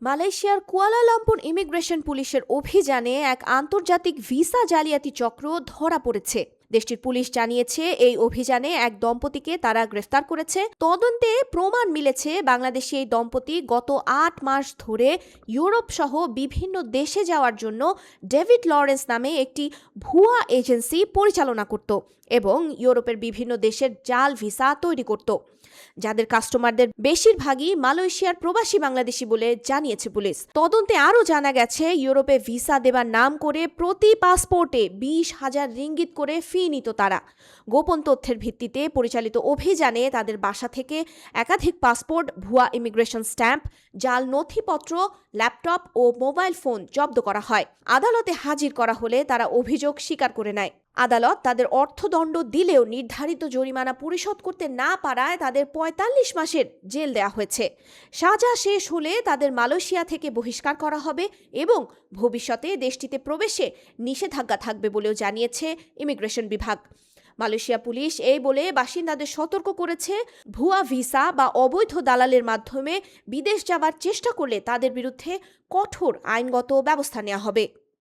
মালয়েশিয়ার Kuala Lumpur immigration পুলিশের অভিযানে এক আন্তর্জাতিক ভিসা জালিয়াতি চক্র ধরা পড়েছে। দেশটির পুলিশ জানিয়েছে, এই অভিযানে এক দম্পতিকে তারা গ্রেফতার করেছে। তদন্তে প্রমাণ মিলেছে বাংলাদেশি এই দম্পতি গত ৮ মাস ধরে ইউরোপ সহ বিভিন্ন দেশে যাওয়ার জন্য ডেভিড লরেন্স নামে একটি ভুয়া এজেন্সি পরিচালনা করত এবং ইউরোপের বিভিন্ন দেশের জাল ভিসা তৈরি করত, যাদের কাস্টমারদের বেশিরভাগই মালয়েশিয়ার প্রবাসী বাংলাদেশি বলে জানিয়েছে পুলিশ। তদন্তে আরও জানা গেছে, ইউরোপে ভিসা দেবার নাম করে প্রতি পাসপোর্টে 20,000 রিঙ্গিত করে ফি নিত তারা। গোপন তথ্যের ভিত্তিতে পরিচালিত অভিযানে তাদের বাসা থেকে একাধিক পাসপোর্ট, ভুয়া ইমিগ্রেশন স্ট্যাম্প, জাল নথিপত্র, ল্যাপটপ ও মোবাইল ফোন জব্দ করা হয়। আদালতে হাজির করা হলে তারা অভিযোগ স্বীকার করে নেয়। আদালত তাদের অর্থদণ্ড দিলেও নির্ধারিত জরিমানা পরিশোধ করতে না পারায় তাদের ৪৫ মাসের জেল দেওয়া হয়েছে। সাজা শেষ হলে তাদের মালয়েশিয়া থেকে বহিষ্কার করা হবে এবং ভবিষ্যতে দেশটিতে প্রবেশে নিষেধাজ্ঞা থাকবে বলেও জানিয়েছে ইমিগ্রেশন বিভাগ। মালয়েশিয়া পুলিশ এই বলে বাসিন্দাদের সতর্ক করেছে, ভুয়া ভিসা বা অবৈধ দালালের মাধ্যমে বিদেশ যাবার চেষ্টা করলে তাদের বিরুদ্ধে কঠোর আইনগত ব্যবস্থা নেওয়া হবে।